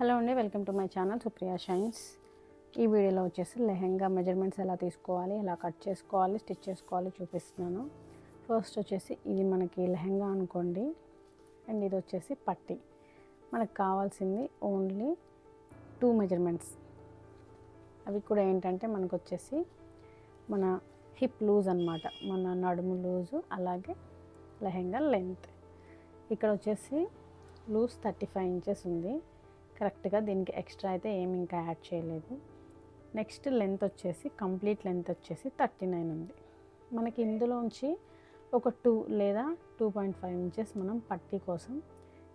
Hello అండి, welcome to my channel Supriya shines. ఈ వీడియోలో వచ్చేసి లెహెంగా మెజర్మెంట్స్ ఎలా తీసుకోవాలి, ఎలా కట్ చేసుకోవాలి, స్టిచ్ చేసుకోవాలి చూపిస్తున్నాను. ఫస్ట్ వచ్చేసి ఇది మనకి లెహెంగా అనుకోండి, అండ్ ఇది వచ్చేసి పట్టీ. మనకు కావాల్సింది ఓన్లీ 2 మెజర్మెంట్స్. అవి కూడా ఏంటంటే మనకు వచ్చేసి మన హిప్ లూజ్ అన్నమాట, మన నడుము లూజు, అలాగే లెహెంగా లెంత్. ఇక్కడ వచ్చేసి లూజ్ 35 ఇంచెస్ ఉంది కరెక్ట్గా. దీనికి ఎక్స్ట్రా అయితే ఏమి ఇంకా యాడ్ చేయలేదు. నెక్స్ట్ లెంత్ వచ్చేసి కంప్లీట్ లెంత్ వచ్చేసి 39 ఉంది. మనకి ఇందులోంచి ఒక 2 లేదా 2.5 ఇంచెస్ మనం పట్టీ కోసం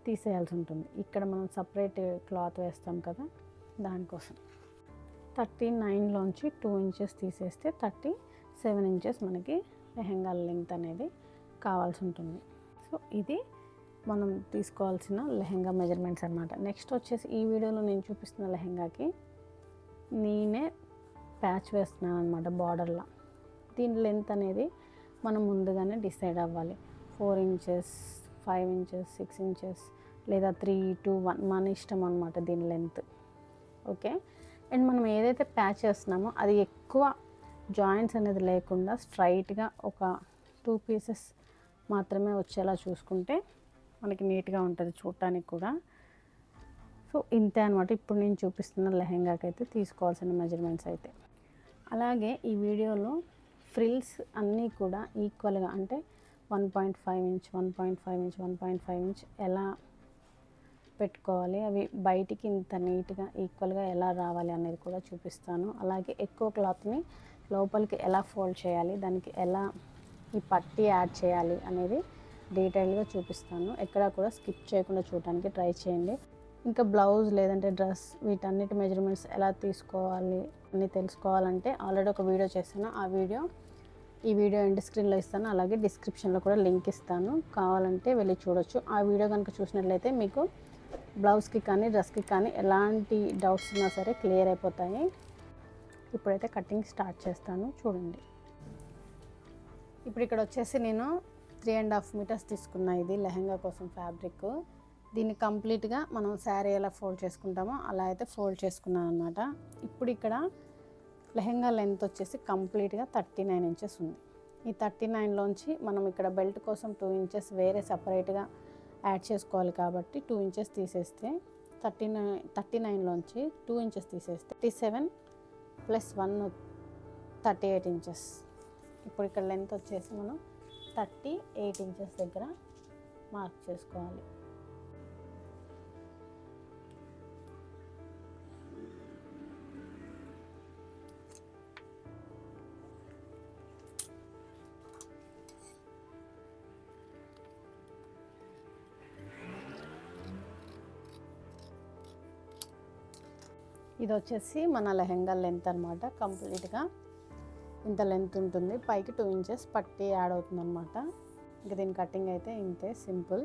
తీసేయాల్సి ఉంటుంది. ఇక్కడ మనం సపరేట్ క్లాత్ వేస్తాం కదా, దానికోసం 39లోంచి 2 ఇంచెస్ తీసేస్తే 37 ఇంచెస్ మనకి లెహెంగా లెంత్ అనేది కావాల్సి ఉంటుంది. సో ఇది మనం తీసుకోవాల్సిన లెహెంగా మెజర్మెంట్స్ అన్నమాట. నెక్స్ట్ వచ్చేసి ఈ వీడియోలో నేను చూపిస్తున్న లెహెంగాకి నేనే ప్యాచ్ వేస్తున్నాను అనమాట బార్డర్లో. దీని లెంత్ అనేది మనం ముందుగానే డిసైడ్ అవ్వాలి. 4 ఇంచెస్, 5 ఇంచెస్, 6 ఇంచెస్ లేదా 3, 2, 1 మన ఇష్టం అనమాట దీని లెంత్. ఓకే. అండ్ మనం ఏదైతే ప్యాచ్ చేస్తున్నామో అది ఎక్కువ జాయింట్స్ అనేది లేకుండా స్ట్రైట్గా ఒక 2 పీసెస్ మాత్రమే వచ్చేలా చూసుకుంటే మనకి నీట్గా ఉంటుంది చూడటానికి కూడా. సో ఇంతే అనమాట ఇప్పుడు నేను చూపిస్తున్న లెహెంగాకి అయితే తీసుకోవాల్సిన మెజర్మెంట్స్ అయితే. అలాగే ఈ వీడియోలో ఫ్రిల్స్ అన్నీ కూడా ఈక్వల్గా అంటే 1.5 ఇంచ్, 1.5 ఇంచ్, 1.5 ఇంచ్ ఎలా పెట్టుకోవాలి, అవి బయటికి ఇంత నీట్గా ఈక్వల్గా ఎలా రావాలి అనేది కూడా చూపిస్తాను. అలాగే ఎక్కువ క్లాత్ని లోపలికి ఎలా ఫోల్డ్ చేయాలి, దానికి ఎలా ఈ పట్టీ యాడ్ చేయాలి అనేది డీటెయిల్గా చూపిస్తాను. ఎక్కడా కూడా స్కిప్ చేయకుండా చూడటానికి ట్రై చేయండి. ఇంకా బ్లౌజ్ లేదంటే డ్రెస్ వీటన్నిటి మెజర్మెంట్స్ ఎలా తీసుకోవాలి అని తెలుసుకోవాలంటే ఆల్రెడీ ఒక వీడియో చేశాను. ఆ వీడియో ఈ వీడియో ఎండ్ స్క్రీన్లో ఇస్తాను, అలాగే డిస్క్రిప్షన్లో కూడా లింక్ ఇస్తాను, కావాలంటే వెళ్ళి చూడొచ్చు. ఆ వీడియో కనుక చూసినట్లయితే మీకు బ్లౌజ్కి కానీ డ్రెస్కి కానీ ఎలాంటి డౌట్స్ ఉన్నా సరే క్లియర్ అయిపోతాయి. ఇప్పుడైతే కటింగ్ స్టార్ట్ చేస్తాను, చూడండి. ఇప్పుడు ఇక్కడ వచ్చేసి నేను 3.5 మీటర్స్ తీసుకున్నా. ఇది లెహెంగా కోసం ఫ్యాబ్రిక్. దీన్ని కంప్లీట్గా మనం శారీ ఎలా ఫోల్డ్ చేసుకుంటామో అలా అయితే ఫోల్డ్ చేసుకున్నాను అనమాట. ఇప్పుడు ఇక్కడ లెహెంగా లెంత్ వచ్చేసి కంప్లీట్గా 39 ఇంచెస్ ఉంది. ఈ 39లోంచి మనం ఇక్కడ బెల్ట్ కోసం 2 ఇంచెస్ వేరే సపరేట్గా యాడ్ చేసుకోవాలి కాబట్టి 2 ఇంచెస్ తీసేస్తే 39లోంచి 2 ఇంచెస్ తీసేస్తే 37 + 1 38 ఇంచెస్. ఇప్పుడు ఇక్కడ లెంత్ వచ్చేసి మనం 38 ఇంచెస్ దగ్గర మార్క్ చేసుకోవాలి. ఇది వచ్చేసి మన లెహెంగా లెంత్ అనమాట. కంప్లీట్గా ఇంత లెంత్ ఉంటుంది. పైకి 2 ఇంచెస్ పట్టీ యాడ్ అవుతుందన్నమాట. ఇంకా దీని కటింగ్ అయితే ఇంతే, సింపుల్.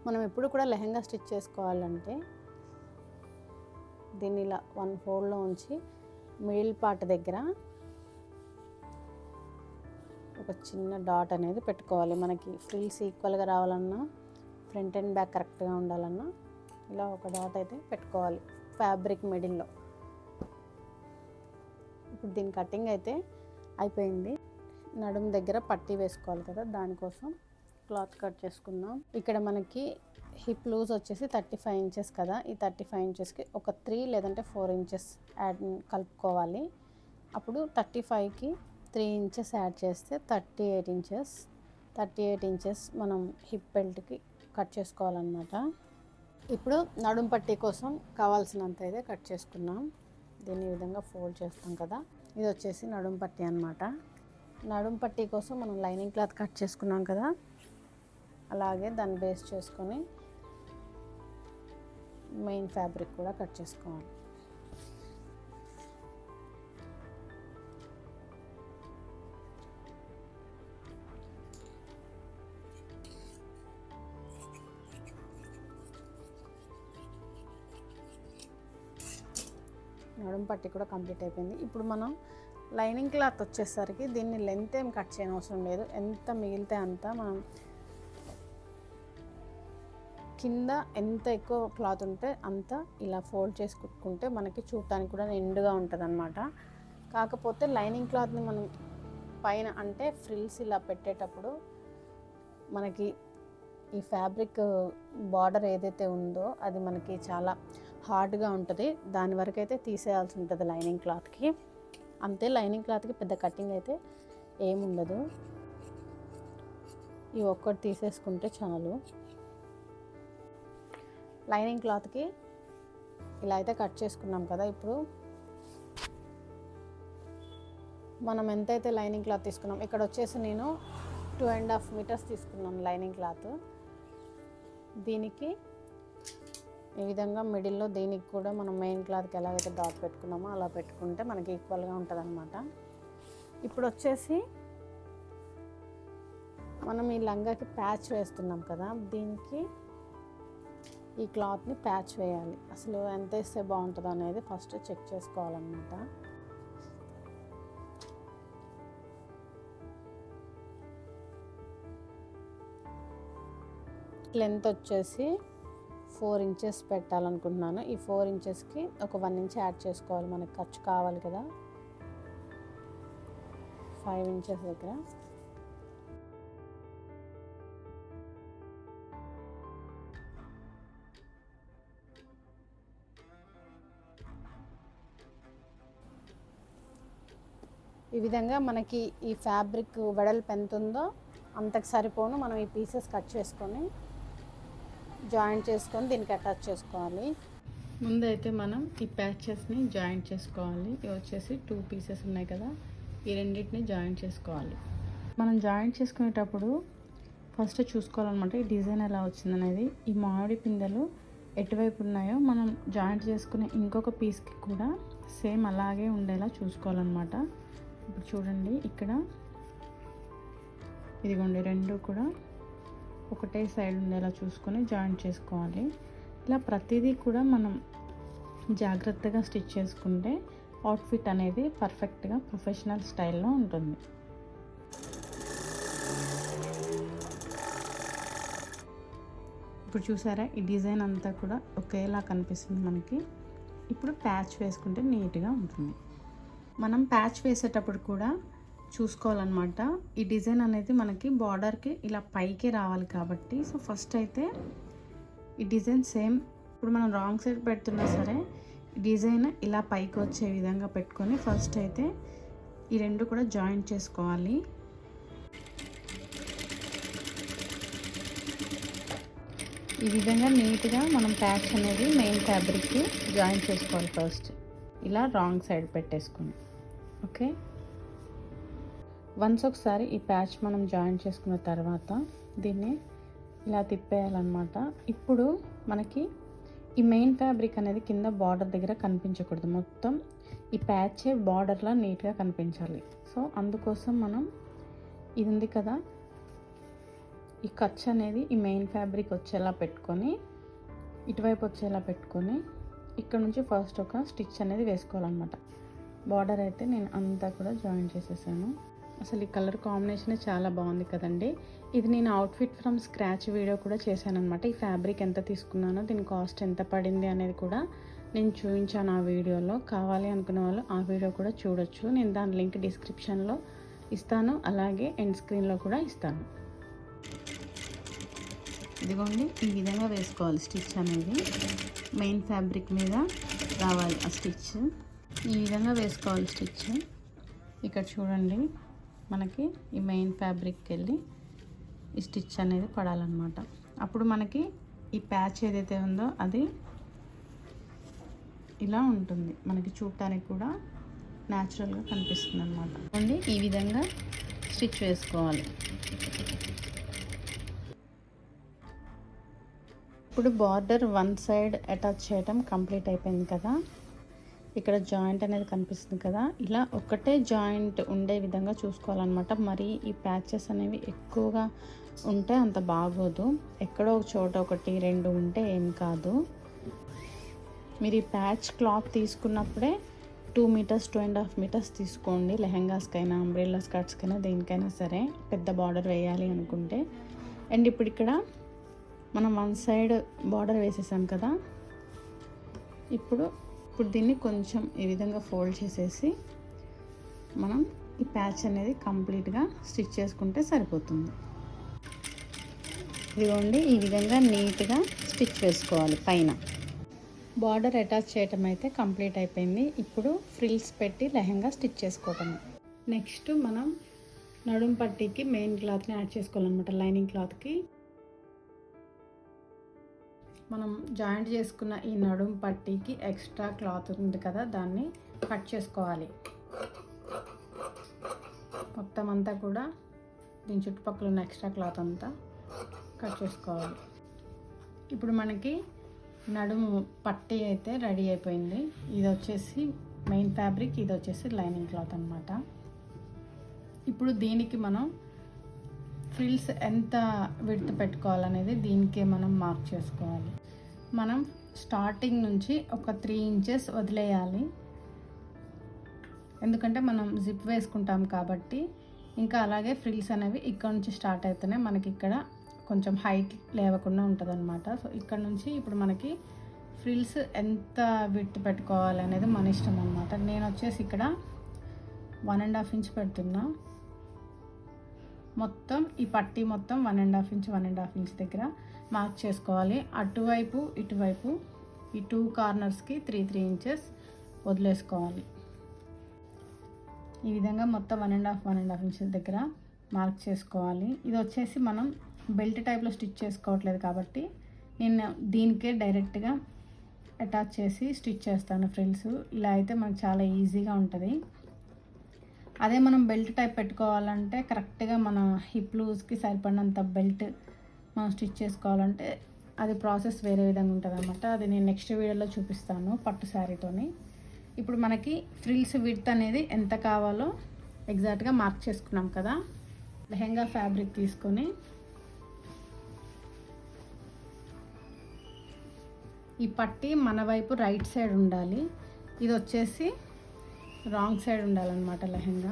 మనం ఎప్పుడు కూడా లెహెంగా స్టిచ్ చేసుకోవాలంటే దీన్ని ఇలా 1 ఫోల్డ్లో ఉంచి మిడిల్ పార్ట్ దగ్గర ఒక చిన్న డాట్ అనేది పెట్టుకోవాలి. మనకి ఫ్రిల్స్ ఈక్వల్గా రావాలన్నా, ఫ్రంట్ అండ్ బ్యాక్ కరెక్ట్గా ఉండాలన్నా ఇలా ఒక డాట్ అయితే పెట్టుకోవాలి ఫ్యాబ్రిక్ మిడిల్లో. ఇప్పుడు దీని కటింగ్ అయితే అయిపోయింది. నడుము దగ్గర పట్టీ వేసుకోవాలి కదా, దానికోసం క్లాత్ కట్ చేసుకుందాం. ఇక్కడ మనకి హిప్ లూజ్ వచ్చేసి 35 ఇంచెస్ కదా, ఈ 35 ఇంచెస్కి ఒక 3 లేదంటే 4 ఇంచెస్ యాడ్ కలుపుకోవాలి. అప్పుడు 35కి 3 ఇంచెస్ యాడ్ చేస్తే 38 ఇంచెస్. 38 ఇంచెస్ మనం హిప్ బెల్ట్కి కట్ చేసుకోవాలన్నమాట. ఇప్పుడు నడుము పట్టీ కోసం కావాల్సినంత అయితే కట్ చేసుకున్నాం. దీన్ని ఈ విధంగా ఫోల్డ్ చేస్తాం కదా, ఇది వచ్చేసి నడుము పట్టీ అనమాట. నడుము పట్టీ కోసం మనం లైనింగ్ క్లాత్ కట్ చేసుకున్నాం కదా, అలాగే దాన్ని బేస్ చేసుకొని మెయిన్ ఫ్యాబ్రిక్ కూడా కట్ చేసుకోవాలి. నడుము పట్టీ కూడా కంప్లీట్ అయిపోయింది. ఇప్పుడు మనం లైనింగ్ క్లాత్ వచ్చేసరికి దీన్ని లెంత్ ఏం కట్ చేయని అవసరం లేదు. ఎంత మిగిలితే అంత మనం కింద ఎంత ఎక్కువ క్లాత్ ఉంటే అంత ఇలా ఫోల్డ్ చేసి కుట్టుకుంటే మనకి చూడటానికి కూడా నిండుగా ఉంటుంది అన్నమాట. కాకపోతే లైనింగ్ క్లాత్ని మనం పైన అంటే ఫ్రిల్స్ ఇలా పెట్టేటప్పుడు మనకి ఈ ఫ్యాబ్రిక్ బార్డర్ ఏదైతే ఉందో అది మనకి చాలా హార్డ్గా ఉంటుంది. దాని వరకు అయితే తీసేయాల్సి ఉంటుంది లైనింగ్ క్లాత్కి. అంతే, లైనింగ్ క్లాత్కి పెద్ద కటింగ్ అయితే ఏముండదు. ఈ ఒక్కటి తీసేసుకుంటే చాలు. లైనింగ్ క్లాత్కి ఇలా అయితే కట్ చేసుకున్నాం కదా. ఇప్పుడు మనం ఎంతైతే లైనింగ్ క్లాత్ తీసుకున్నాం, ఇక్కడ వచ్చేసి నేను 2.5 మీటర్స్ తీసుకున్నాను లైనింగ్ క్లాత్. దీనికి ఈ విధంగా మిడిల్లో దీనికి కూడా మనం మెయిన్ క్లాత్కి ఎలాగైతే డాట్ పెట్టుకున్నామో అలా పెట్టుకుంటే మనకి ఈక్వల్గా ఉంటుంది అన్నమాట. ఇప్పుడు వచ్చేసి మనం ఈ లంగాకి ప్యాచ్ వేస్తున్నాం కదా, దీనికి ఈ క్లాత్ని ప్యాచ్ వేయాలి. అసలు ఎంత వేస్తే బాగుంటుందో అనేది ఫస్ట్ చెక్ చేసుకోవాలన్నమాట. లెంత్ వచ్చేసి 4 ఇంచెస్ పెట్టాలనుకుంటున్నాను. ఈ 4 ఇంచెస్కి ఒక 1 ఇంచ్ యాడ్ చేసుకోవాలి, మనకి ఖర్చు కావాలి కదా. 5 ఇంచెస్ దగ్గర ఈ విధంగా మనకి ఈ ఫ్యాబ్రిక్ వెడల్పు ఎంత ఉందో అంతకు సరిపోను మనం ఈ పీసెస్ కట్ చేసుకొని జాయింట్ చేసుకొని దీనికి అటాచ్ చేసుకోవాలి. ముందైతే మనం ఈ ప్యాచెస్ని జాయింట్ చేసుకోవాలి. ఇవి వచ్చేసి 2 పీసెస్ ఉన్నాయి కదా, ఈ రెండింటిని జాయింట్ చేసుకోవాలి. మనం జాయింట్ చేసుకునేటప్పుడు ఫస్ట్ చూసుకోవాలన్నమాట ఈ డిజైన్ ఎలా వచ్చిందనేది. ఈ మామిడి పిందెలు ఎటువైపు ఉన్నాయో మనం జాయింట్ చేసుకునే ఇంకొక పీస్కి కూడా సేమ్ అలాగే ఉండేలా చూసుకోవాలన్నమాట. ఇప్పుడు చూడండి, ఇక్కడ ఇదిగోండి, రెండు కూడా ఒకటే సైడ్ ఉండేలా చూసుకొని జాయింట్ చేసుకోవాలి. ఇలా ప్రతిదీ కూడా మనం జాగ్రత్తగా స్టిచ్ చేసుకుంటే అవుట్ఫిట్ అనేది పర్ఫెక్ట్గా ప్రొఫెషనల్ స్టైల్లో ఉంటుంది. ఇప్పుడు చూసారా, ఈ డిజైన్ అంతా కూడా ఒకేలా కనిపిస్తుంది మనకి. ఇప్పుడు ప్యాచ్ వేసుకుంటే నీట్గా ఉంటుంది. మనం ప్యాచ్ వేసేటప్పుడు కూడా చూసుకోవాలన్నమాట, ఈ డిజైన్ అనేది మనకి బార్డర్కి ఇలా పైకి రావాలి కాబట్టి. సో ఫస్ట్ అయితే ఈ డిజైన్ సేమ్ ఇప్పుడు మనం రాంగ్ సైడ్ పెడుతున్నా సరే ఈ డిజైన్ ఇలా పైకి వచ్చే విధంగా పెట్టుకొని ఫస్ట్ అయితే ఈ రెండు కూడా జాయింట్ చేసుకోవాలి. ఈ విధంగా నీట్గా మనం ప్యాచ్ అనేది మెయిన్ ఫ్యాబ్రిక్కి జాయిన్ చేసుకోవాలి. ఫస్ట్ ఇలా రాంగ్ సైడ్ పెట్టేసుకొని ఓకే. వన్స్ ఒకసారి ఈ ప్యాచ్ మనం జాయిన్ చేసుకున్న తర్వాత దీన్ని ఇలా తిప్పేయాలన్నమాట. ఇప్పుడు మనకి ఈ మెయిన్ ఫ్యాబ్రిక్ అనేది కింద బార్డర్ దగ్గర కనిపించకూడదు, మొత్తం ఈ ప్యాచే బార్డర్లా నీట్గా కనిపించాలి. సో అందుకోసం మనం ఇది ఉంది కదా, ఈ ఖర్చు అనేది ఈ మెయిన్ ఫ్యాబ్రిక్ వచ్చేలా పెట్టుకొని ఇటువైపు వచ్చేలా పెట్టుకొని ఇక్కడ నుంచి ఫస్ట్ ఒక స్టిచ్ అనేది వేసుకోవాలన్నమాట. బార్డర్ అయితే నేను అంతా కూడా జాయిన్ చేసేసాను. అసలు ఈ కలర్ కాంబినేషన్ చాలా బాగుంది కదండి. ఇది నేను అవుట్ఫిట్ ఫ్రమ్ స్క్రాచ్ వీడియో కూడా చేశాను అనమాట. ఈ ఫ్యాబ్రిక్ ఎంత తీసుకున్నానో, దీని కాస్ట్ ఎంత పడింది అనేది కూడా నేను చూపించాను ఆ వీడియోలో. కావాలి అనుకునే వాళ్ళు ఆ వీడియో కూడా చూడొచ్చు. నేను దాని లింక్ డిస్క్రిప్షన్లో ఇస్తాను, అలాగే ఎండ్ స్క్రీన్లో కూడా ఇస్తాను. ఇదిగోండి, ఈ విధంగా వేసుకోవాలి స్టిచ్ అనేది. మెయిన్ ఫ్యాబ్రిక్ మీద రావాలి ఆ స్టిచ్, ఈ విధంగా వేసుకోవాలి స్టిచ్. ఇక్కడ చూడండి, మనకి ఈ మెయిన్ ఫ్యాబ్రిక్కి వెళ్ళి ఈ స్టిచ్ అనేది పడాలన్నమాట. అప్పుడు మనకి ఈ ప్యాచ్ ఏదైతే ఉందో అది ఇలా ఉంటుంది, మనకి చూడటానికి కూడా న్యాచురల్గా కనిపిస్తుంది అనమాట. అండి ఈ విధంగా స్టిచ్ వేసుకోవాలి. ఇప్పుడు బార్డర్ వన్ సైడ్ అటాచ్ చేయడం కంప్లీట్ అయిపోయింది కదా. ఇక్కడ జాయింట్ అనేది కనిపిస్తుంది కదా, ఇలా ఒకటే జాయింట్ ఉండే విధంగా చూసుకోవాలన్నమాట. మరి ఈ ప్యాచెస్ అనేవి ఎక్కువగా ఉంటే అంత బాగోదు, ఎక్కడో ఒక చోట ఒకటి రెండు ఉంటే ఏం కాదు. మీరు ఈ ప్యాచ్ క్లాత్ తీసుకున్నప్పుడే 2 మీటర్స్ 2.5 మీటర్స్ తీసుకోండి. లెహెంగాస్కైనా, అంబ్రెల్లా స్కర్ట్స్కైనా, దేనికైనా సరే పెద్ద బార్డర్ వేయాలి అనుకుంటే. అండ్ ఇప్పుడు ఇక్కడ మనం వన్ సైడ్ బార్డర్ వేసేసాం కదా, ఇప్పుడు దీన్ని కొంచెం ఈ విధంగా ఫోల్డ్ చేసేసి మనం ఈ ప్యాచ్ అనేది కంప్లీట్గా స్టిచ్ చేసుకుంటే సరిపోతుంది. ఇదిగోండి, ఈ విధంగా నీట్గా స్టిచ్ వేసుకోవాలి. పైన బార్డర్ అటాచ్ చేయటం అయితే కంప్లీట్ అయిపోయింది. ఇప్పుడు ఫ్రిల్స్ పెట్టి లెహంగా స్టిచ్ చేసుకోవటం. నెక్స్ట్ మనం నడుం పట్టీకి మెయిన్ క్లాత్ని యాడ్ చేసుకోవాలన్నమాట. లైనింగ్ క్లాత్కి మనం జాయింట్ చేసుకున్న ఈ నడుం పట్టీకి ఎక్స్ట్రా క్లాత్ ఉంది కదా, దాన్ని కట్ చేసుకోవాలి. మొత్తం అంతా కూడా దీని చుట్టుపక్కల ఉన్న ఎక్స్ట్రా క్లాత్ అంతా కట్ చేసుకోవాలి. ఇప్పుడు మనకి నడుము పట్టీ అయితే రెడీ అయిపోయింది. ఇది వచ్చేసి మెయిన్ ఫ్యాబ్రిక్, ఇది వచ్చేసి లైనింగ్ క్లాత్ అన్నమాట. ఇప్పుడు దీనికి మనం ఫ్రిల్స్ ఎంత విడ్త్ పెట్టుకోవాలనేది దీనికే మనం మార్క్ చేసుకోవాలి. మనం స్టార్టింగ్ నుంచి ఒక 3 ఇంచెస్ వదిలేయాలి, ఎందుకంటే మనం జిప్ వేసుకుంటాం కాబట్టి. ఇంకా అలాగే ఫ్రిల్స్ అనేవి ఇక్కడ నుంచి స్టార్ట్ అవుతూనే మనకి ఇక్కడ కొంచెం హైట్ లేవకుండా ఉంటుంది అనమాట. సో ఇక్కడ నుంచి ఇప్పుడు మనకి ఫ్రిల్స్ ఎంత విడ్త్ పెట్టుకోవాలి అనేది మన ఇష్టం అనమాట. నేను వచ్చేసి ఇక్కడ 1.5 ఇంచ్ పెడుతున్నా. మొత్తం ఈ పట్టీ మొత్తం 1.5 ఇంచ్ దగ్గర మార్క్ చేసుకోవాలి. అటువైపు ఇటువైపు ఈ 2 కార్నర్స్కి 3 ఇంచెస్ వదిలేసుకోవాలి. ఈ విధంగా మొత్తం 1.5 ఇంచెస్ దగ్గర మార్క్ చేసుకోవాలి. ఇది వచ్చేసి మనం బెల్ట్ టైప్లో స్టిచ్ చేసుకోవట్లేదు కాబట్టి నేను దీనికే డైరెక్ట్గా అటాచ్ చేసి స్టిచ్ చేస్తాను ఫ్రిల్స్. ఇలా అయితే మనకు చాలా ఈజీగా ఉంటుంది. అదే మనం బెల్ట్ టైప్ పెట్టుకోవాలంటే కరెక్ట్గా మన హిప్ లూజ్కి సరిపడినంత బెల్ట్ మనం స్టిచ్ చేసుకోవాలంటే అది ప్రాసెస్ వేరే విధంగా ఉంటుంది అన్నమాట. అది నేను నెక్స్ట్ వీడియోలో చూపిస్తాను పట్టు శారీతోని. ఇప్పుడు మనకి ఫ్రిల్స్ విడ్త్ అనేది ఎంత కావాలో ఎగ్జాక్ట్గా మార్క్ చేసుకున్నాం కదా. లెహంగా ఫ్యాబ్రిక్ తీసుకొని ఈ పట్టీ మన వైపు రైట్ సైడ్ ఉండాలి, ఇది వచ్చేసి రాంగ్ సైడ్ ఉండాలన్నమాట లెహంగా.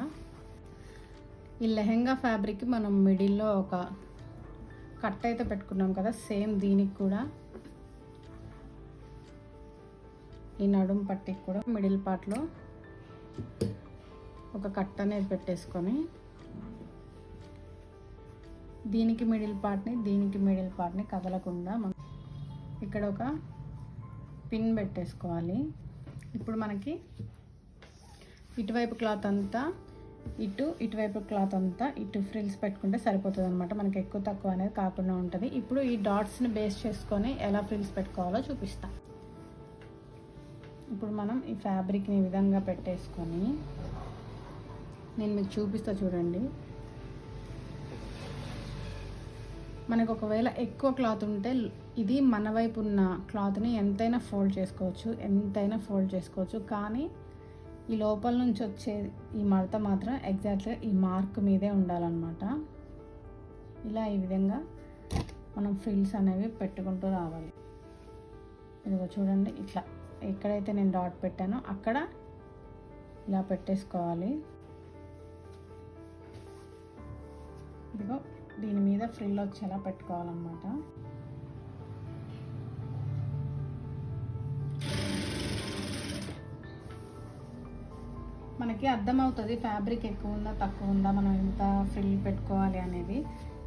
ఈ లెహంగా ఫ్యాబ్రిక్ మనం మిడిల్లో ఒక కట్ అయితే పెట్టుకున్నాం కదా, సేమ్ దీనికి కూడా ఈ నడుం పట్టీకి కూడా మిడిల్ పార్ట్లో ఒక కట్ అనేది పెట్టేసుకొని దీనికి మిడిల్ పార్ట్ని కదలకుండా మనం ఇక్కడ ఒక పిన్ పెట్టేసుకోవాలి. ఇప్పుడు మనకి ఇటువైపు క్లాత్ అంతా ఇటువైపు క్లాత్ అంతా ఇటు ఫ్రిల్స్ పెట్టుకుంటే సరిపోతుంది అనమాట. మనకి ఎక్కువ తక్కువ అనేది కాకుండా ఉంటుంది. ఇప్పుడు ఈ డాట్స్ని బేస్ చేసుకొని ఎలా ఫ్రిల్స్ పెట్టుకోవాలో చూపిస్తాం. ఇప్పుడు మనం ఈ ఫ్యాబ్రిక్ని ఈ విధంగా పెట్టేసుకొని నేను మీకు చూపిస్తా చూడండి. మనకు ఒకవేళ ఎక్కువ క్లాత్ ఉంటే ఇది మన వైపు ఉన్న క్లాత్ని ఎంతైనా ఫోల్డ్ చేసుకోవచ్చు, కానీ ఈ లోపల నుంచి వచ్చే ఈ మడత మాత్రం ఎగ్జాక్ట్గా ఈ మార్క్ మీదే ఉండాలన్నమాట. ఇలా ఈ విధంగా మనం ఫ్రిల్స్ అనేవి పెట్టుకుంటూ రావాలి. ఇదిగో చూడండి, ఇట్లా ఎక్కడైతే నేను డాట్ పెట్టానో అక్కడ ఇలా పెట్టేసుకోవాలి. ఇదిగో దీని మీద ఫ్రిల్ వచ్చేలా పెట్టుకోవాలన్నమాట. మనకి అర్థమవుతుంది ఫ్యాబ్రిక్ ఎక్కువ ఉందా తక్కువ ఉందా, మనం ఎంత ఫ్రిల్ పెట్టుకోవాలి అనేది.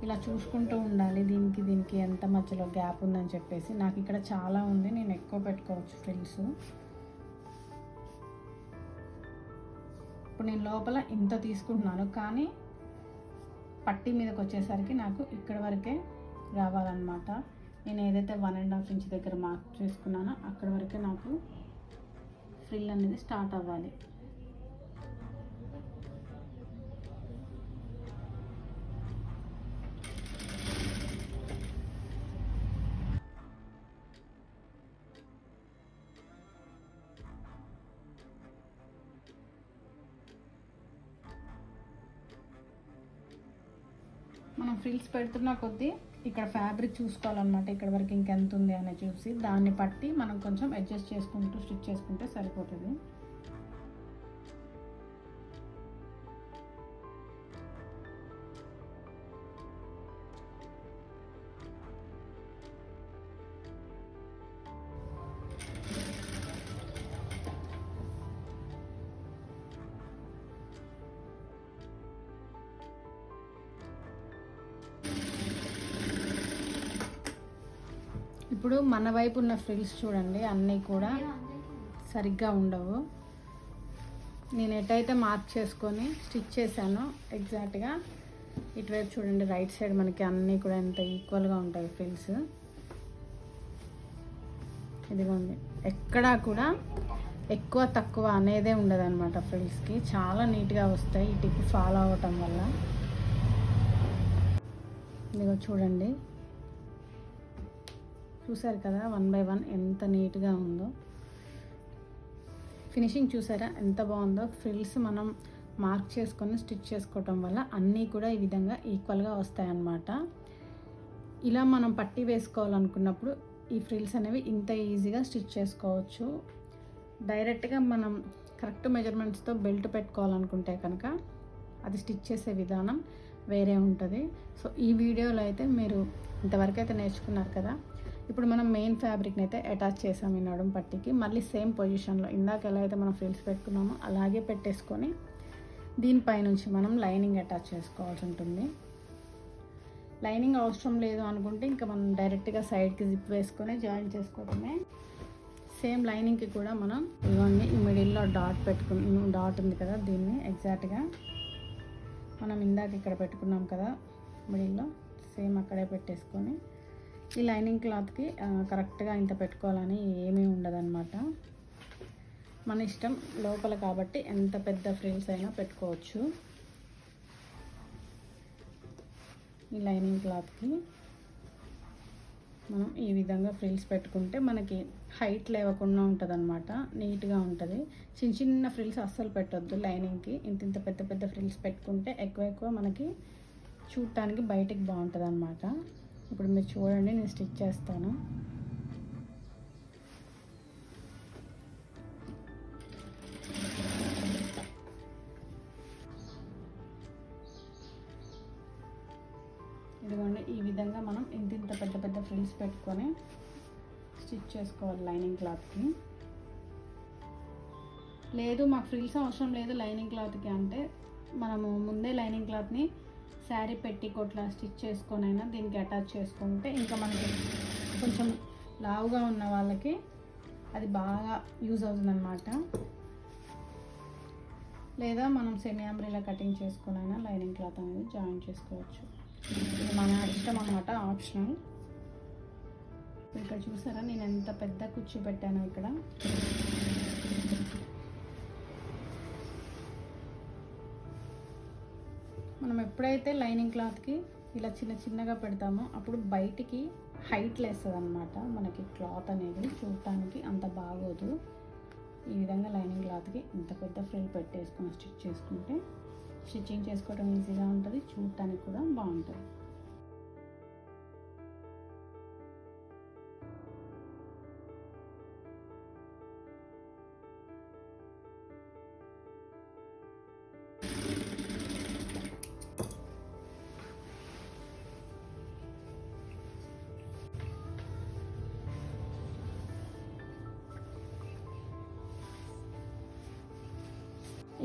ఇలా చూసుకుంటూ ఉండాలి, దీనికి ఎంత మధ్యలో గ్యాప్ ఉందని చెప్పేసి. నాకు ఇక్కడ చాలా ఉంది, నేను ఎక్కువ పెట్టుకోవచ్చు ఫ్రిల్స్. ఇప్పుడు నేను లోపల ఇంత తీసుకుంటున్నాను, కానీ పట్టీ మీదకి వచ్చేసరికి నాకు ఇక్కడ వరకే రావాలన్నమాట. నేను ఏదైతే 1.5 ఇంచ్ దగ్గర మార్క్ చేసుకున్నానో అక్కడ వరకే నాకు ఫ్రిల్ అనేది స్టార్ట్ అవ్వాలి. మనం ఫ్రిల్స్ పెడుతున్న కొద్దీ ఇక్కడ ఫ్యాబ్రిక్ చూసుకోవాలన్నమాట. ఇక్కడ వరకు ఇంకెంత ఉంది అని చూసి దాన్ని బట్టి మనం కొంచెం అడ్జస్ట్ చేసుకుంటూ స్టిచ్ చేసుకుంటే సరిపోతుంది. ఇప్పుడు మన వైపు ఉన్న ఫ్రిల్స్ చూడండి, అన్నీ కూడా సరిగ్గా ఉండవు. నేను ఎటైతే మార్క్ చేసుకొని స్టిచ్ చేశానో ఎగ్జాక్ట్గా ఇటువైపు చూడండి, రైట్ సైడ్ మనకి అన్నీ కూడా ఎంత ఈక్వల్గా ఉంటాయి ఫ్రిల్స్. ఇదిగోండి, ఎక్కడా కూడా ఎక్కువ తక్కువ అనేదే ఉండదు అనమాట. ఫ్రిల్స్కి చాలా నీట్గా వస్తాయి ఈ టిప్ ఫాలో అవ్వటం వల్ల. ఇదిగో చూడండి, చూసారు కదా 1 by 1 ఎంత నీట్గా ఉందో. ఫినిషింగ్ చూసారా ఎంత బాగుందో. ఫ్రిల్స్ మనం మార్క్ చేసుకొని స్టిచ్ చేసుకోవటం వల్ల అన్నీ కూడా ఈ విధంగా ఈక్వల్గా వస్తాయన్నమాట. ఇలా మనం పట్టీ వేసుకోవాలనుకున్నప్పుడు ఈ ఫ్రిల్స్ అనేవి ఇంత ఈజీగా స్టిచ్ చేసుకోవచ్చు. డైరెక్ట్గా మనం కరెక్ట్ మెజర్మెంట్స్తో బెల్ట్ పెట్టుకోవాలనుకుంటే కనుక అది స్టిచ్ చేసే విధానం వేరే ఉంటుంది. సో ఈ వీడియోలో అయితే మీరు ఇంతవరకు అయితే నేర్చుకున్నారు కదా. ఇప్పుడు మనం మెయిన్ ఫ్యాబ్రిక్ని అయితే అటాచ్ చేసాం ఈ నడుం పట్టీకి. మళ్ళీ సేమ్ పొజిషన్లో ఇందాక ఎలా అయితే మనం ఫ్రిల్స్ పెట్టుకున్నామో అలాగే పెట్టేసుకొని దీనిపై నుంచి మనం లైనింగ్ అటాచ్ చేసుకోవాల్సి ఉంటుంది. లైనింగ్ అవసరం లేదు అనుకుంటే ఇంకా మనం డైరెక్ట్గా సైడ్కి జిప్ వేసుకొని జాయిన్ చేసుకోవడమే. సేమ్ లైనింగ్కి కూడా మనం ఇవన్నీ ఈ మిడిల్లో డాట్ ఉంది కదా, దీన్ని ఎగ్జాక్ట్గా మనం ఇందాక ఇక్కడ పెట్టుకున్నాం కదా మిడిల్లో, సేమ్ అక్కడే పెట్టేసుకొని ఈ లైనింగ్ క్లాత్కి కరెక్ట్గా ఇంత పెట్టుకోవాలని ఏమీ ఉండదన్నమాట. మన ఇష్టం, లోపల కాబట్టి ఎంత పెద్ద ఫ్రిల్స్ అయినా పెట్టుకోవచ్చు. ఈ లైనింగ్ క్లాత్కి మనం ఈ విధంగా ఫ్రిల్స్ పెట్టుకుంటే మనకి హైట్ లేవకుండా ఉంటుంది అనమాట, నీట్గా ఉంటుంది. చిన్న చిన్న ఫ్రిల్స్ అస్సలు పెట్టొద్దు లైనింగ్కి. ఇంత పెద్ద పెద్ద ఫ్రిల్స్ పెట్టుకుంటే ఎక్కువ మనకి చూడటానికి బయటికి బాగుంటుంది అనమాట. ఇప్పుడు మీరు చూడండి, నేను స్టిచ్ చేస్తాను. ఇదిగోండి, ఈ విధంగా మనం ఇంత పెద్ద పెద్ద ఫ్రిల్స్ పెట్టుకొని స్టిచ్ చేసుకోవాలి లైనింగ్ క్లాత్కి. లేదు మాకు ఫ్రిల్స్ అవసరం లేదు లైనింగ్ క్లాత్కి అంటే మనము ముందే లైనింగ్ క్లాత్ని శారీ పెట్టికోట్లా స్టిచ్ చేసుకొని అయినా దీనికి అటాచ్ చేసుకుంటే ఇంకా మనకి కొంచెం లావుగా ఉన్న వాళ్ళకి అది బాగా యూజ్ అవుతుంది అనమాట. లేదా మనం సెమీ అంబ్రెల్లా కటింగ్ చేసుకొని అయినా లైనింగ్ క్లాత్ అనేది జాయిన్ చేసుకోవచ్చు. ఇది మన ఇష్టం అన్నమాట, ఆప్షనల్. ఇక్కడ చూసారా నేను ఎంత పెద్ద కుర్చీ పెట్టాను ఇక్కడ. మనం ఎప్పుడైతే లైనింగ్ క్లాత్కి ఇలా చిన్నగా పెడతామో అప్పుడు బయటికి హైట్ లేస్తుంది అనమాట. మనకి క్లాత్ అనేది చూడటానికి అంత బాగోదు. ఈ విధంగా లైనింగ్ క్లాత్కి ఇంత పెద్ద ఫ్రిల్ పెట్టేసుకొని స్టిచ్ చేసుకుంటే స్టిచ్చింగ్ చేసుకోవడం ఈజీగా ఉంటుంది, చూడటానికి కూడా బాగుంటుంది.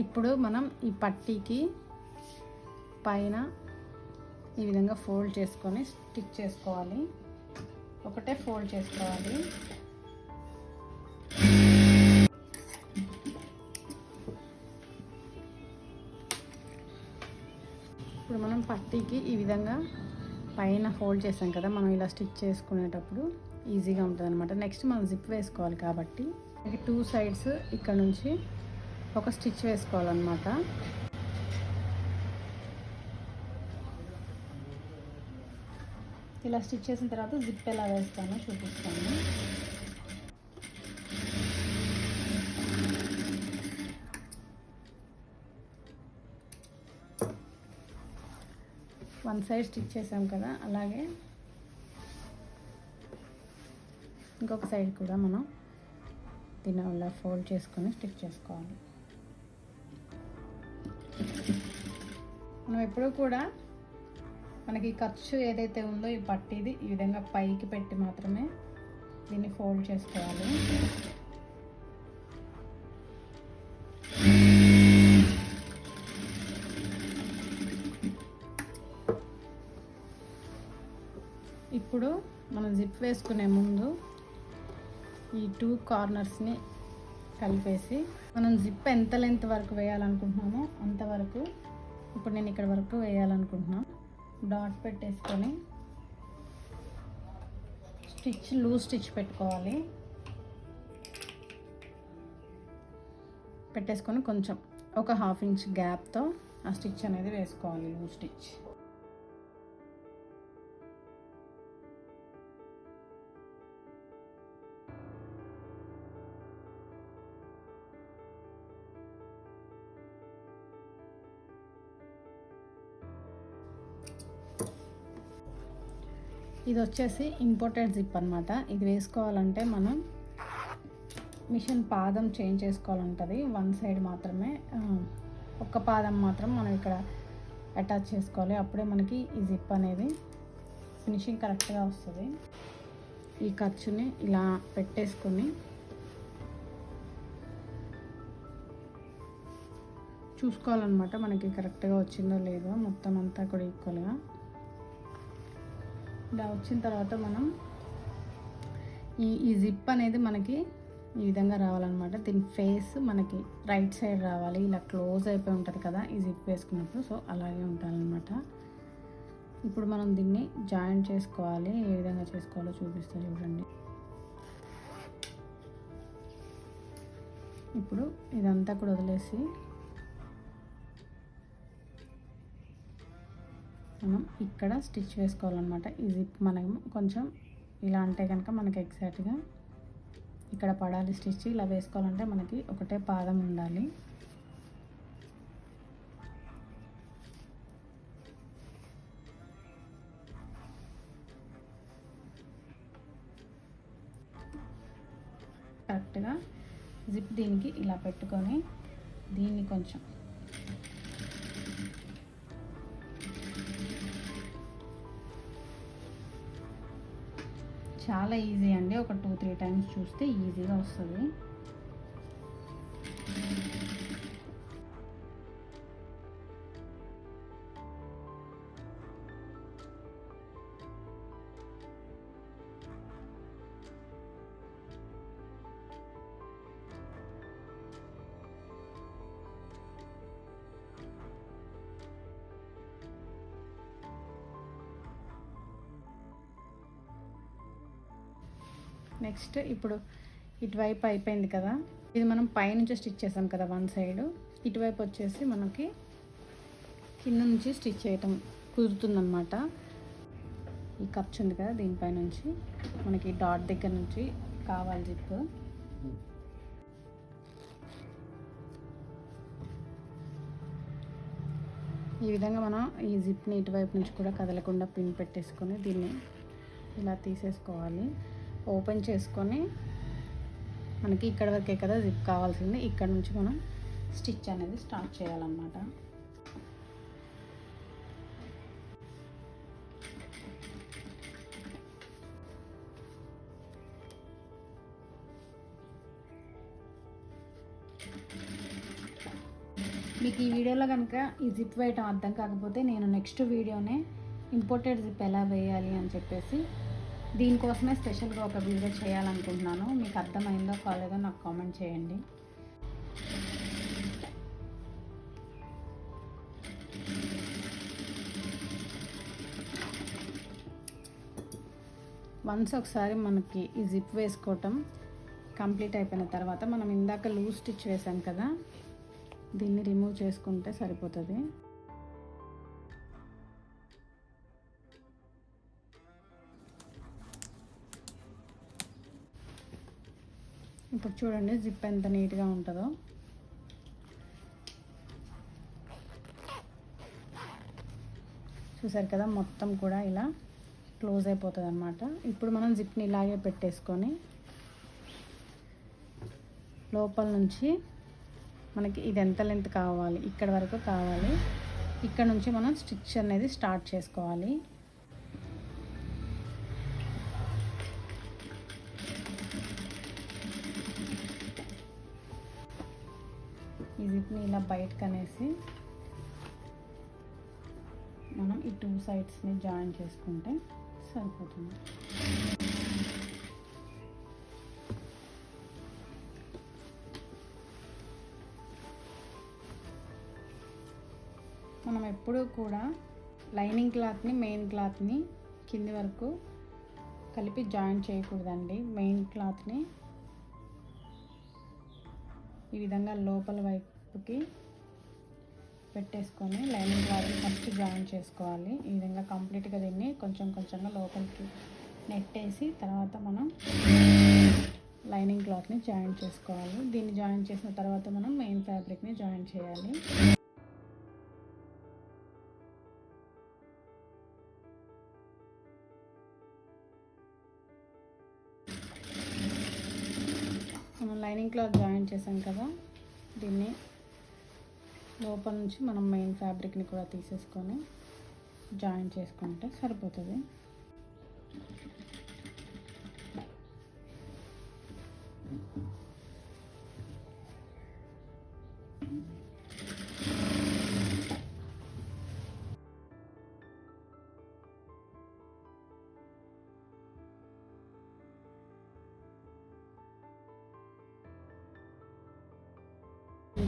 ఇప్పుడు మనం ఈ పట్టీకి పైన ఈ విధంగా ఫోల్డ్ చేసుకొని స్టిచ్ చేసుకోవాలి. ఒకటే ఫోల్డ్ చేసుకోవాలి. ఇప్పుడు మనం పట్టీకి ఈ విధంగా పైన ఫోల్డ్ చేసాం కదా, మనం ఇలా స్టిచ్ చేసుకునేటప్పుడు ఈజీగా ఉంటుంది అనమాట. నెక్స్ట్ మనం జిప్ వేసుకోవాలి కాబట్టి 2 సైడ్స్ ఇక్కడ నుంచి ఒక స్టిచ్ వేసుకోవాలన్నమాట. ఇలా స్టిచ్ చేసిన తర్వాత జిప్ ఎలా వేస్తానో చూపిస్తాను. వన్ సైడ్ స్టిచ్ చేసాం కదా, అలాగే ఇంకొక సైడ్ కూడా మనం దీన్ని అలా ఫోల్డ్ చేసుకొని స్టిచ్ చేసుకోవాలి. మనం ఎప్పుడూ కూడా మనకి ఖర్చు ఏదైతే ఉందో ఈ పట్టీది ఈ విధంగా పైకి పెట్టి మాత్రమే దీన్ని ఫోల్డ్ చేసుకోవాలి. ఇప్పుడు మనం జిప్ వేసుకునే ముందు ఈ 2 కార్నర్స్ని కలిపేసి మనం జిప్ ఎంత లెంత్ వరకు వేయాలనుకుంటున్నామో అంతవరకు, ఇప్పుడు నేను ఇక్కడ వరకు వేయాలనుకుంటున్నాను, డాట్ పెట్టేసుకొని స్టిచ్ లూజ్ స్టిచ్ పెట్టుకోవాలి. పెట్టేసుకొని కొంచెం ఒక 1/2 ఇంచ్ గ్యాప్తో ఆ స్టిచ్ అనేది వేసుకోవాలి, లూజ్ స్టిచ్. ఇది వచ్చేసి ఇంపోర్టెడ్ జిప్ అనమాట. ఇది వేసుకోవాలంటే మనం మిషన్ పాదం చేంజ్ చేసుకోవాలంటుంది. 1 సైడ్ మాత్రమే, ఒక్క పాదం మాత్రం మనం ఇక్కడ అటాచ్ చేసుకోవాలి. అప్పుడే మనకి ఈ జిప్ అనేది ఫినిషింగ్ కరెక్ట్గా వస్తుంది. ఈ ఖర్చుని ఇలా పెట్టేసుకొని చూసుకోవాలన్నమాట మనకి కరెక్ట్గా వచ్చిందో లేదో, మొత్తం అంతా కూడా ఈక్వల్గా. ఇలా వచ్చిన తర్వాత మనం ఈ జిప్ అనేది మనకి ఈ విధంగా రావాలన్నమాట. దీని ఫేస్ మనకి రైట్ సైడ్ రావాలి. ఇలా క్లోజ్ అయిపోయి ఉంటుంది కదా ఈ జిప్ వేసుకున్నప్పుడు, సో అలాగే ఉండాలన్నమాట. ఇప్పుడు మనం దీన్ని జాయింట్ చేసుకోవాలి. ఏ విధంగా చేసుకోవాలో చూపిస్తా చూడండి. ఇప్పుడు ఇదంతా కూడా వదిలేసి మనం ఇక్కడ స్టిచ్ వేసుకోవాలన్నమాట. ఈ జిప్ మనం కొంచెం ఇలా అంటే కనుక మనకి ఎగ్జాక్ట్గా ఇక్కడ పడాలి స్టిచ్. ఇలా వేసుకోవాలంటే మనకి ఒకటే పాదం ఉండాలి. కరెక్ట్గా జిప్ దీనికి ఇలా పెట్టుకొని దీన్ని కొంచెం చాలా ఈజీ అండి. ఒక 2-3 టైమ్స్ చూస్తే ఈజీగా వస్తుంది. నెక్స్ట్ ఇప్పుడు ఇటువైపు అయిపోయింది కదా, ఇది మనం పైనుంచి స్టిచ్ చేసాం కదా 1 సైడ్. ఇటువైపు వచ్చేసి మనకి కింద నుంచి స్టిచ్ చేయటం కుదురుతుందన్నమాట. ఈ ఖర్చు ఉంది కదా దీనిపై నుంచి మనకి డాట్ దగ్గర నుంచి కావాలి జిప్. ఈ విధంగా మనం ఈ జిప్ని ఇటువైపు నుంచి కూడా కదలకుండా పిన్ పెట్టేసుకొని దీన్ని ఇలా తీసేసుకోవాలి. ఓపెన్ చేసుకొని మనకి ఇక్కడ వరకే కదా జిప్ కావాల్సింది, ఇక్కడ నుంచి మనం స్టిచ్ అనేది స్టార్ట్ చేయాలన్నమాట. మీకు ఈ వీడియోలో కనుక ఈ జిప్ వేయటం అర్థం కాకపోతే నేను నెక్స్ట్ వీడియోనే ఇంపోర్టెడ్ జిప్ ఎలా వేయాలి అని చెప్పేసి దీనికోసమే స్పెషల్గా ఒక వీడియో చేయాలనుకుంటున్నాను. మీకు అర్థమైందో కాలేదో నాకు కామెంట్ చేయండి. వన్స్ ఒకసారి మనకి ఈ జిప్ వేసుకోవటం కంప్లీట్ అయిపోయిన తర్వాత మనం ఇందాక లూజ్ స్టిచ్ వేసాం కదా, దీన్ని రిమూవ్ చేసుకుంటే సరిపోతుంది. ఇప్పుడు చూడండి జిప్ ఎంత నీట్గా ఉంటుందో. చూసారు కదా, మొత్తం కూడా ఇలా క్లోజ్ అయిపోతుంది అన్నమాట. ఇప్పుడు మనం జిప్ని ఇలాగే పెట్టేసుకొని లోపల నుంచి మనకి ఇది ఎంత లెంత్ కావాలి, ఇక్కడ వరకు కావాలి, ఇక్కడ నుంచి మనం స్టిచ్ అనేది స్టార్ట్ చేసుకోవాలి. ఈ జిప్ని ఇలా బయటకు అనేసి మనం ఈ 2 సైడ్స్ని జాయిన్ చేసుకుంటే సరిపోతుంది. మనం ఎప్పుడూ కూడా లైనింగ్ క్లాత్ని మెయిన్ క్లాత్ని కింది వరకు కలిపి జాయింట్ చేయకూడదండి. మెయిన్ క్లాత్ని ఈ విధంగా లోపల వైపుకి పెట్టేసుకొని లైనింగ్ క్లాత్ని ఫస్ట్ జాయిన్ చేసుకోవాలి. ఈ విధంగా కంప్లీట్గా దీన్ని కొంచెం కొంచెంగా లోపలికి నెట్టేసి తర్వాత మనం లైనింగ్ క్లాత్ని జాయిన్ చేసుకోవాలి. దీన్ని జాయిన్ చేసిన తర్వాత మనం మెయిన్ ఫ్యాబ్రిక్ని జాయిన్ చేయాలి. మనం లైనింగ్ క్లాత్ జాయిన్ చేసాం కదా, దీన్ని లోపల నుంచి మనం మెయిన్ ఫ్యాబ్రిక్ని కూడా తీసేసుకొని జాయిన్ చేసుకుంటే సరిపోతుంది.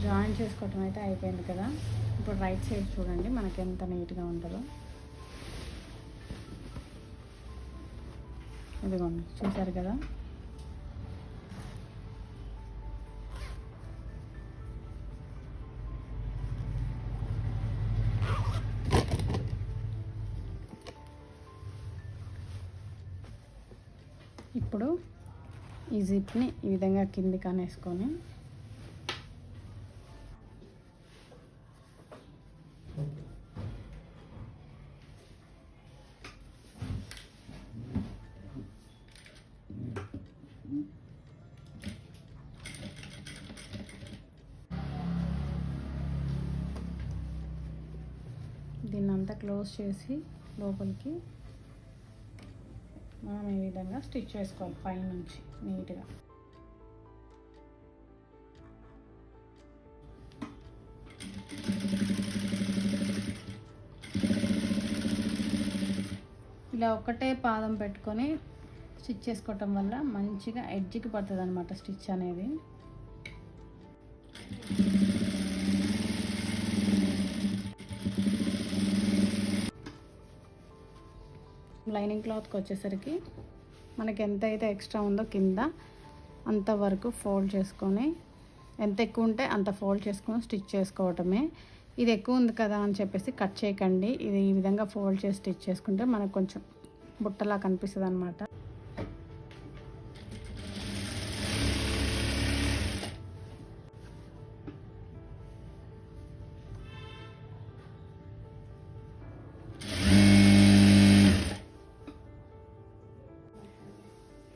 జాయిన్ చేసుకోవటం అయితే అయిపోయింది కదా. ఇప్పుడు రైట్ సైడ్ చూడండి మనకి ఎంత నీట్గా ఉంటుందో. ఇదిగోండి, చూసారు కదా. ఇప్పుడు ఈ జిప్ని ఈ విధంగా కిందికి అనేసుకొని దీన్ని అంతా క్లోజ్ చేసి లోపలికి మనం ఈ విధంగా స్టిచ్ చేసుకోవాలి పైనుంచి నీట్గా. ఇలా ఒకటే పాదం పెట్టుకొని స్టిచ్ చేసుకోవటం వల్ల మంచిగా ఎడ్జ్కి పడుతుంది అన్నమాట స్టిచ్ అనేది. లైనింగ్ క్లాత్కి వచ్చేసరికి మనకి ఎంత అయితే ఎక్స్ట్రా ఉందో కింద అంతవరకు ఫోల్డ్ చేసుకొని, ఎంత ఎక్కువ ఉంటే అంత ఫోల్డ్ చేసుకొని స్టిచ్ చేసుకోవటమే. ఇది ఎక్కువ ఉంది కదా అని చెప్పేసి కట్ చేయకండి. ఇది ఈ విధంగా ఫోల్డ్ చేసి స్టిచ్ చేసుకుంటే మనకు కొంచెం బుట్టలా కనిపిస్తుంది అన్నమాట.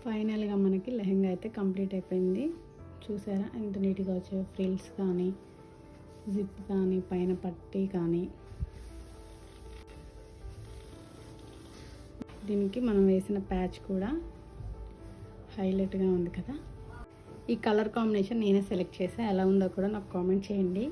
ఫైనల్గా మనకి లెహంగా అయితే కంప్లీట్ అయిపోయింది. చూసారా ఎంత నీట్గా వచ్చాయో. ఫ్రిల్స్ కానీ, జిప్ కానీ, పైన పట్టీ కానీ. దీనికి మనం వేసిన ప్యాచ్ కూడా హైలైట్గా ఉంది కదా. ఈ కలర్ కాంబినేషన్ నేనే సెలెక్ట్ చేసా. ఎలా ఉందో కూడా నాకు కామెంట్ చేయండి.